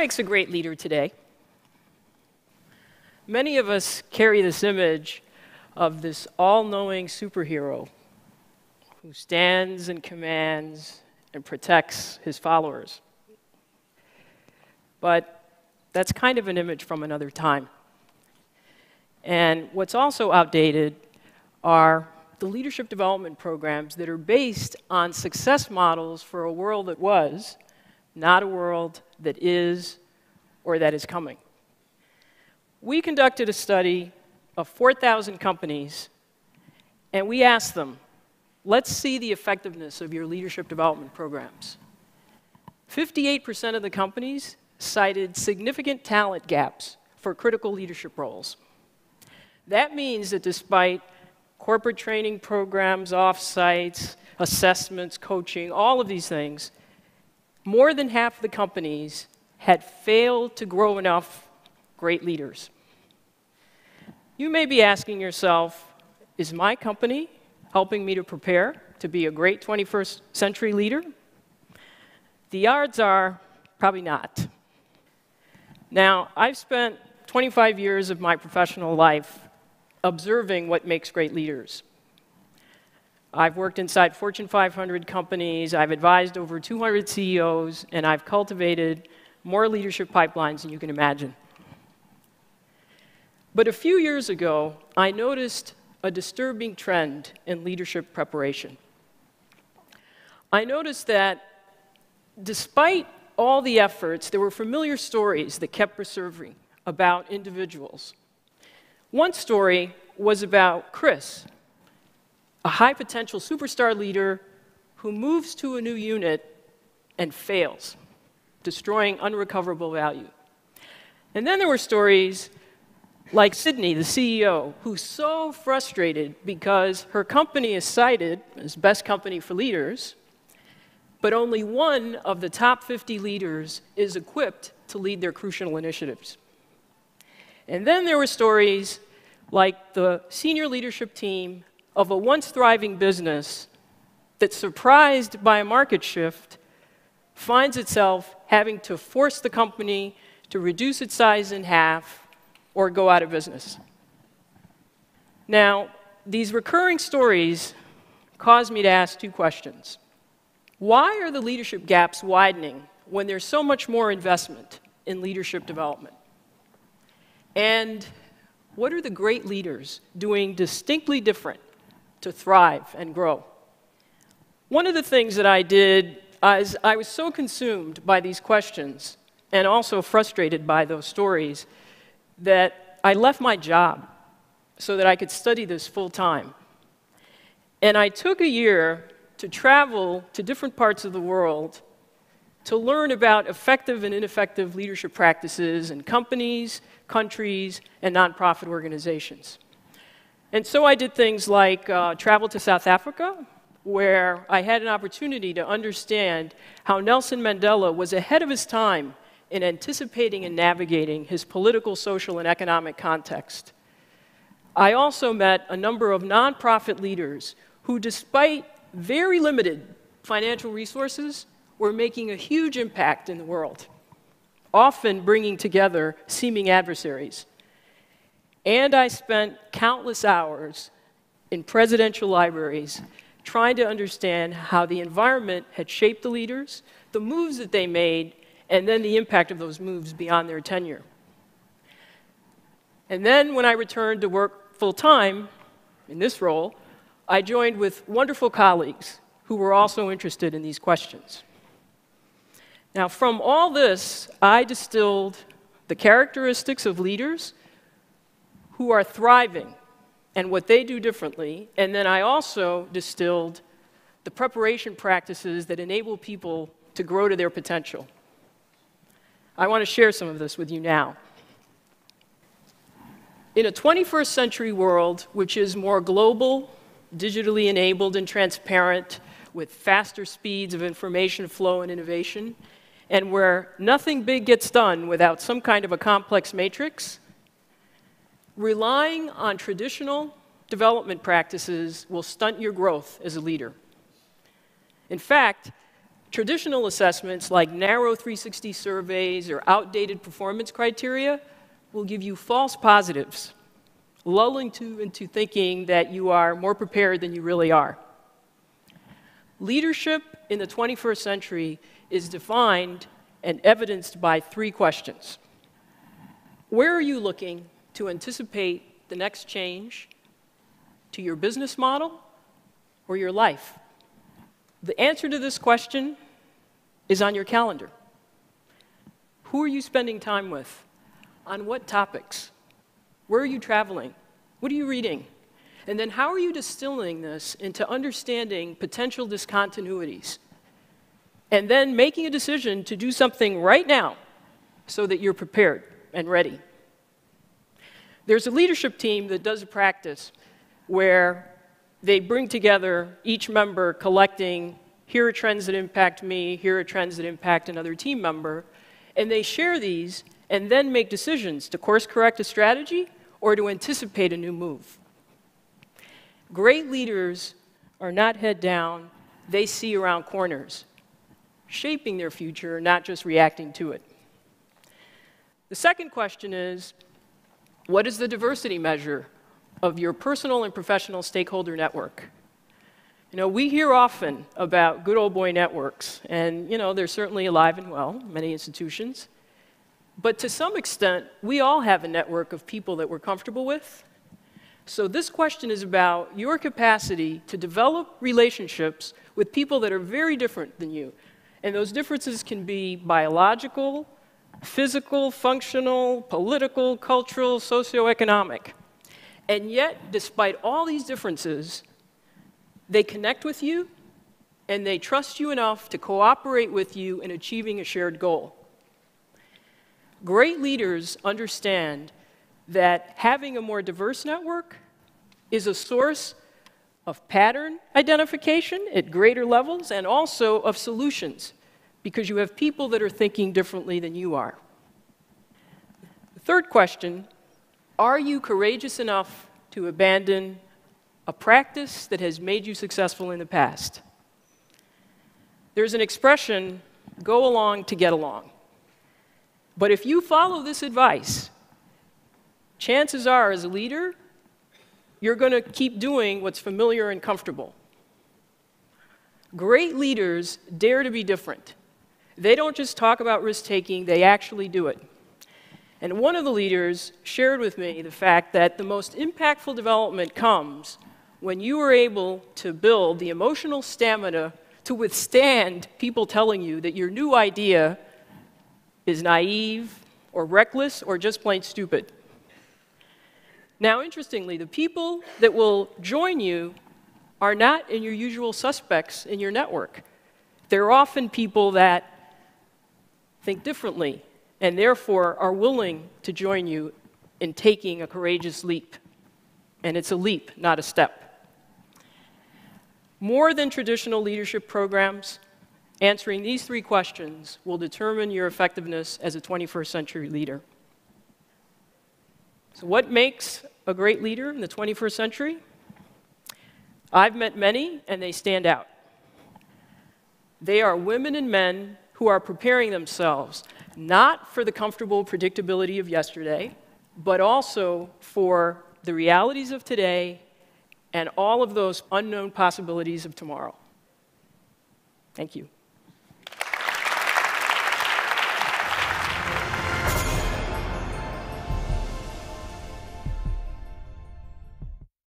makes a great leader today? Many of us carry this image of this all-knowing superhero who stands and commands and protects his followers. But that's kind of an image from another time. And what's also outdated are the leadership development programs that are based on success models for a world that was, not a world that is or that is coming. We conducted a study of 4,000 companies, and we asked them, let's see the effectiveness of your leadership development programs. 58% of the companies cited significant talent gaps for critical leadership roles. That means that despite corporate training programs, off-sites, assessments, coaching, all of these things, more than half of the companies had failed to grow enough great leaders. You may be asking yourself, is my company helping me to prepare to be a great 21st century leader? The odds are probably not. Now, I've spent 25 years of my professional life observing what makes great leaders. I've worked inside Fortune 500 companies, I've advised over 200 CEOs, and I've cultivated more leadership pipelines than you can imagine. But a few years ago, I noticed a disturbing trend in leadership preparation. I noticed that despite all the efforts, there were familiar stories that kept resurfacing about individuals. One story was about Chris, a high-potential superstar leader who moves to a new unit and fails, destroying unrecoverable value. And then there were stories like Sydney, the CEO, who's so frustrated because her company is cited as best company for leaders, but only one of the top 50 leaders is equipped to lead their crucial initiatives. And then there were stories like the senior leadership team of a once thriving business that, surprised by a market shift, finds itself having to force the company to reduce its size in half or go out of business. Now, these recurring stories cause me to ask two questions. Why are the leadership gaps widening when there's so much more investment in leadership development? And what are the great leaders doing distinctly different to thrive and grow? One of the things that I did is I was so consumed by these questions and also frustrated by those stories that I left my job so that I could study this full time. And I took a year to travel to different parts of the world to learn about effective and ineffective leadership practices in companies, countries, and nonprofit organizations. And so I did things like travel to South Africa, where I had an opportunity to understand how Nelson Mandela was ahead of his time in anticipating and navigating his political, social, and economic context. I also met a number of nonprofit leaders who, despite very limited financial resources, were making a huge impact in the world, often bringing together seeming adversaries. And I spent countless hours in presidential libraries trying to understand how the environment had shaped the leaders, the moves that they made, and then the impact of those moves beyond their tenure. And then when I returned to work full-time in this role, I joined with wonderful colleagues who were also interested in these questions. Now, from all this, I distilled the characteristics of leaders who are thriving and what they do differently, and then I also distilled the preparation practices that enable people to grow to their potential. I want to share some of this with you now. In a 21st century world, which is more global, digitally enabled and transparent, with faster speeds of information flow and innovation, and where nothing big gets done without some kind of a complex matrix, relying on traditional development practices will stunt your growth as a leader. In fact, Traditional assessments like narrow 360 surveys or outdated performance criteria will give you false positives, lulling you into thinking that you are more prepared than you really are. Leadership in the 21st century is defined and evidenced by 3 questions. Where are you looking to anticipate the next change to your business model or your life? The answer to this question is on your calendar. Who are you spending time with? On what topics? Where are you traveling? What are you reading? And then how are you distilling this into understanding potential discontinuities? And then making a decision to do something right now so that you're prepared and ready. There's a leadership team that does a practice where they bring together each member collecting, here are trends that impact me, here are trends that impact another team member, and they share these and then make decisions to course correct a strategy or to anticipate a new move. Great leaders are not head down, they see around corners, shaping their future, not just reacting to it. The second question is, what is the diversity measure of your personal and professional stakeholder network? You know, we hear often about good old boy networks, and you know, they're certainly alive and well, many institutions. But to some extent, we all have a network of people that we're comfortable with. So this question is about your capacity to develop relationships with people that are very different than you. And those differences can be biological, physical, functional, political, cultural, socioeconomic. And yet, despite all these differences, they connect with you, and they trust you enough to cooperate with you in achieving a shared goal. Great leaders understand that having a more diverse network is a source of pattern identification at greater levels and also of solutions, because you have people that are thinking differently than you are. The third question, are you courageous enough to abandon a practice that has made you successful in the past? There's an expression, go along to get along. But if you follow this advice, chances are, as a leader, you're going to keep doing what's familiar and comfortable. Great leaders dare to be different. They don't just talk about risk-taking, they actually do it. And one of the leaders shared with me the fact that the most impactful development comes when you are able to build the emotional stamina to withstand people telling you that your new idea is naive or reckless or just plain stupid. Now, interestingly, the people that will join you are not in your usual suspects in your network. They're often people that think differently and therefore are willing to join you in taking a courageous leap. And it's a leap, not a step. More than traditional leadership programs, answering these 3 questions will determine your effectiveness as a 21st century leader. So what makes a great leader in the 21st century? I've met many, and they stand out. They are women and men who are preparing themselves, not for the comfortable predictability of yesterday, but also for the realities of today and all of those unknown possibilities of tomorrow. Thank you.